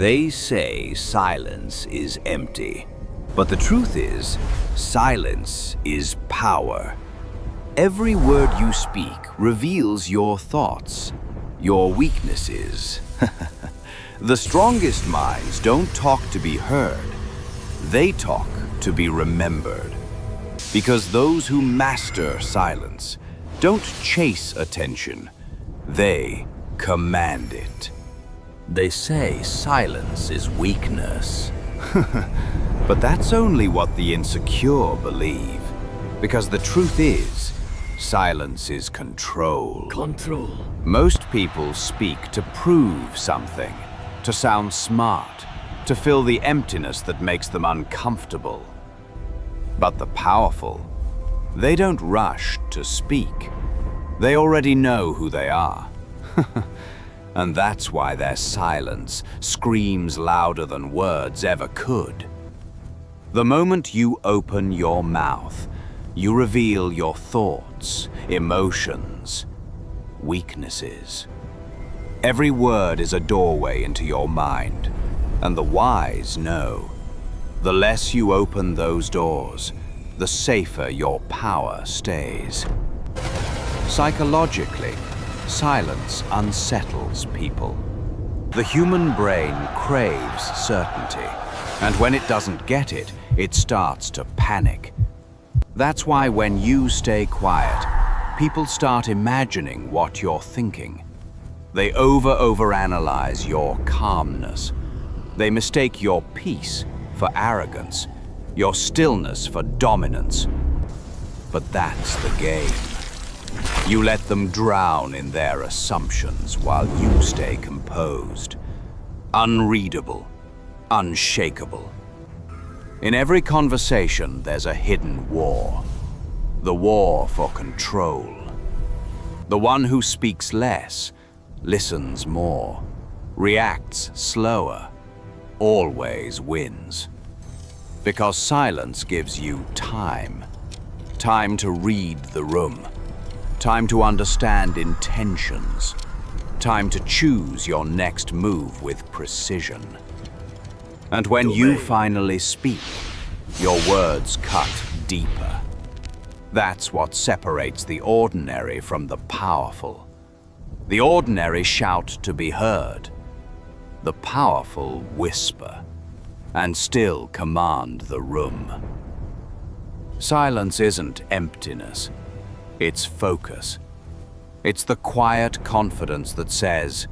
They say silence is empty, but the truth is, silence is power. Every word you speak reveals your thoughts, your weaknesses. The strongest minds don't talk to be heard, they talk to be remembered. Because those who master silence don't chase attention, they command it. They say silence is weakness. But that's only what the insecure believe. Because the truth is, silence is control. Control. Most people speak to prove something, to sound smart, to fill the emptiness that makes them uncomfortable. But the powerful, they don't rush to speak. They already know who they are. And that's why their silence screams louder than words ever could. The moment you open your mouth, you reveal your thoughts, emotions, weaknesses. Every word is a doorway into your mind, and the wise know. The less you open those doors, the safer your power stays. Psychologically, silence unsettles people. The human brain craves certainty, and when it doesn't get it, it starts to panic. That's why when you stay quiet, people start imagining what you're thinking. They overanalyze your calmness. They mistake your peace for arrogance, your stillness for dominance. But that's the game. You let them drown in their assumptions while you stay composed, unreadable, unshakable. In every conversation, there's a hidden war. The war for control. The one who speaks less, listens more, reacts slower, always wins. Because silence gives you time. Time to read the room. Time to understand intentions. Time to choose your next move with precision. And when you finally speak, your words cut deeper. That's what separates the ordinary from the powerful. The ordinary shout to be heard. The powerful whisper, and still command the room. Silence isn't emptiness, it's focus. It's the quiet confidence that says,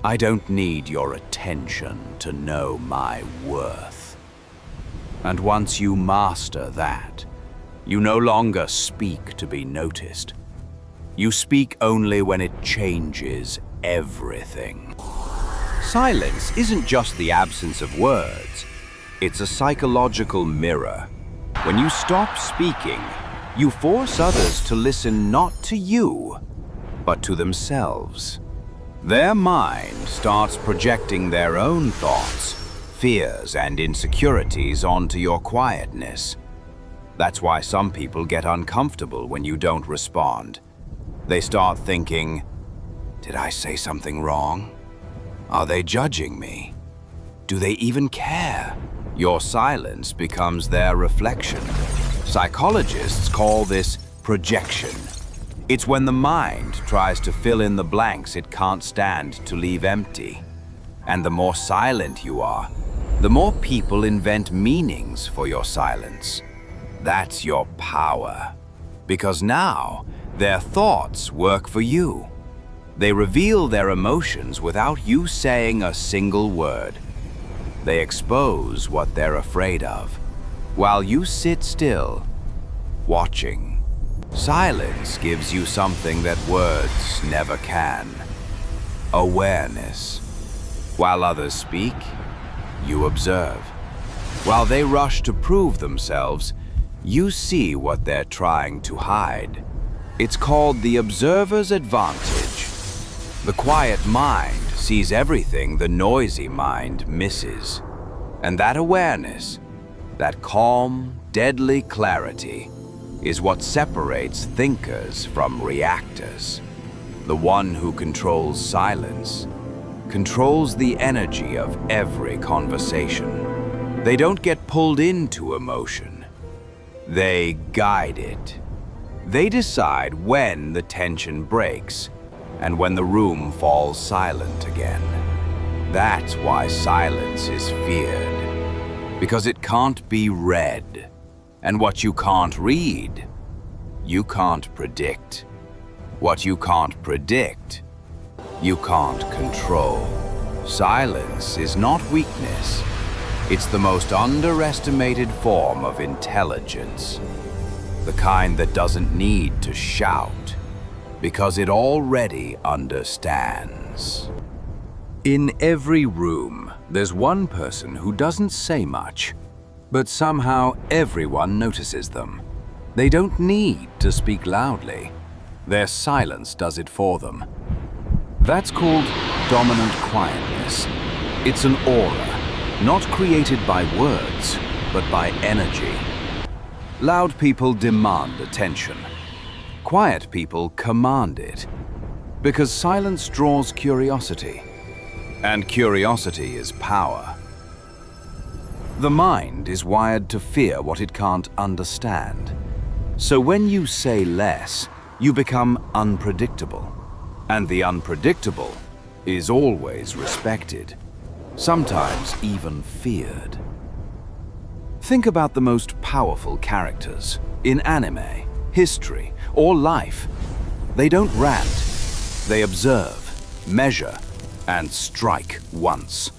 I don't need your attention to know my worth. And once you master that, you no longer speak to be noticed. You speak only when it changes everything. Silence isn't just the absence of words, it's a psychological mirror. When you stop speaking, you force others to listen not to you, but to themselves. Their mind starts projecting their own thoughts, fears, and insecurities onto your quietness. That's why some people get uncomfortable when you don't respond. They start thinking, did I say something wrong? Are they judging me? Do they even care? Your silence becomes their reflection. Psychologists call this projection. It's when the mind tries to fill in the blanks it can't stand to leave empty. And the more silent you are, the more people invent meanings for your silence. That's your power. Because now, their thoughts work for you. They reveal their emotions without you saying a single word. They expose what they're afraid of, while you sit still, watching. Silence gives you something that words never can. Awareness. While others speak, you observe. While they rush to prove themselves, you see what they're trying to hide. It's called the observer's advantage. The quiet mind sees everything the noisy mind misses. And that awareness, that calm, deadly clarity, is what separates thinkers from reactors. The one who controls silence controls the energy of every conversation. They don't get pulled into emotion. They guide it. They decide when the tension breaks and when the room falls silent again. That's why silence is feared, because it can't be read. And what you can't read, you can't predict. What you can't predict, you can't control. Silence is not weakness. It's the most underestimated form of intelligence. The kind that doesn't need to shout, because it already understands. In every room, there's one person who doesn't say much, but somehow everyone notices them. They don't need to speak loudly. Their silence does it for them. That's called dominant quietness. It's an aura, not created by words, but by energy. Loud people demand attention. Quiet people command it, because silence draws curiosity, and curiosity is power. The mind is wired to fear what it can't understand. So when you say less, you become unpredictable. And the unpredictable is always respected, sometimes even feared. Think about the most powerful characters in anime, history, or life. They don't rant. They observe, measure, and strike once.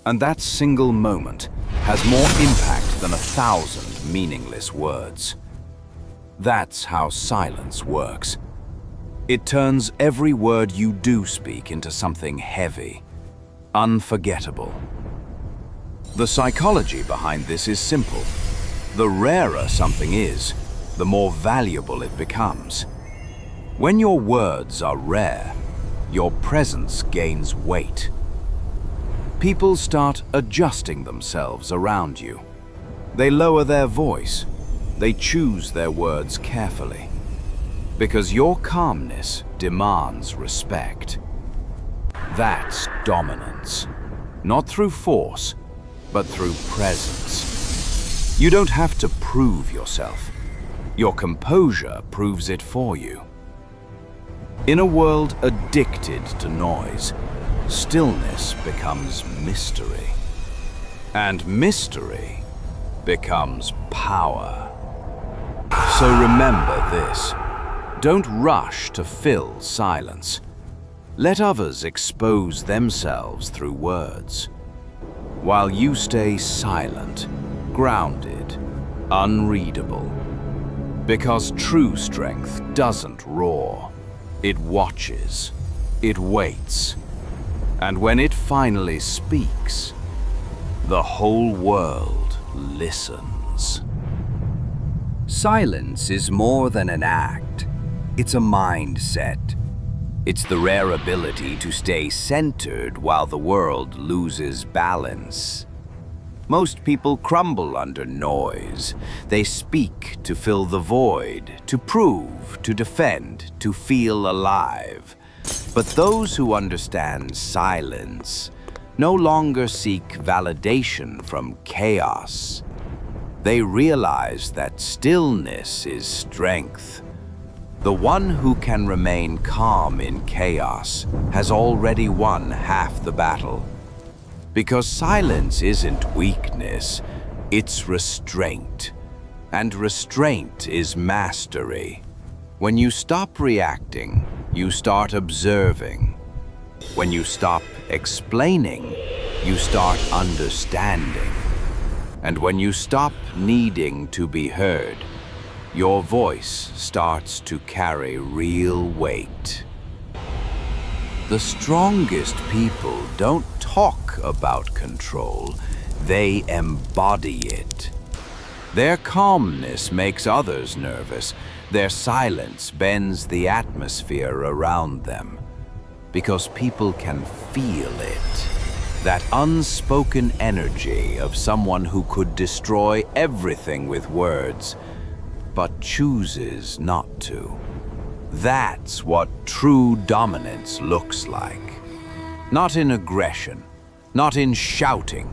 And that single moment has more impact than 1,000 meaningless words. That's how silence works. It turns every word you do speak into something heavy, unforgettable. The psychology behind this is simple. The rarer something is, the more valuable it becomes. When your words are rare, your presence gains weight. People start adjusting themselves around you. They lower their voice. They choose their words carefully. Because your calmness demands respect. That's dominance. Not through force, but through presence. You don't have to prove yourself. Your composure proves it for you. In a world addicted to noise, stillness becomes mystery. And mystery becomes power. So remember this. Don't rush to fill silence. Let others expose themselves through words, while you stay silent, grounded, unreadable. Because true strength doesn't roar. It watches. It waits. And when it finally speaks, the whole world listens. Silence is more than an act. It's a mindset. It's the rare ability to stay centered while the world loses balance. Most people crumble under noise. They speak to fill the void, to prove, to defend, to feel alive. But those who understand silence no longer seek validation from chaos. They realize that stillness is strength. The one who can remain calm in chaos has already won half the battle. Because silence isn't weakness, it's restraint. And restraint is mastery. When you stop reacting, you start observing. When you stop explaining, you start understanding. And when you stop needing to be heard, your voice starts to carry real weight. The strongest people don't talk about control, they embody it. Their calmness makes others nervous. Their silence bends the atmosphere around them. Because people can feel it. That unspoken energy of someone who could destroy everything with words, but chooses not to. That's what true dominance looks like. Not in aggression, not in shouting,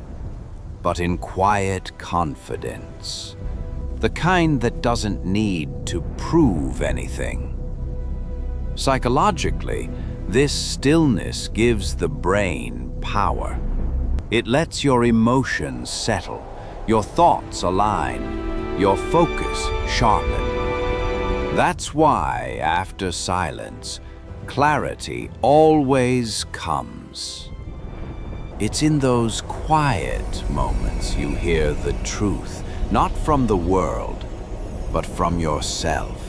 but in quiet confidence. The kind that doesn't need to prove anything. Psychologically, this stillness gives the brain power. It lets your emotions settle, your thoughts align, your focus sharpen. That's why, after silence, clarity always comes. It's in those quiet moments you hear the truth, not from the world, but from yourself.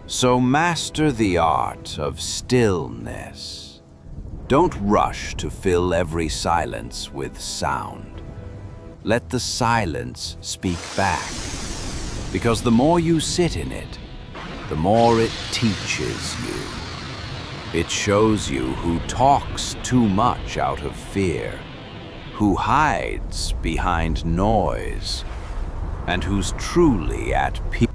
So master the art of stillness. Don't rush to fill every silence with sound. Let the silence speak back, because the more you sit in it, the more it teaches you. It shows you who talks too much out of fear, who hides behind noise, and who's truly at peace.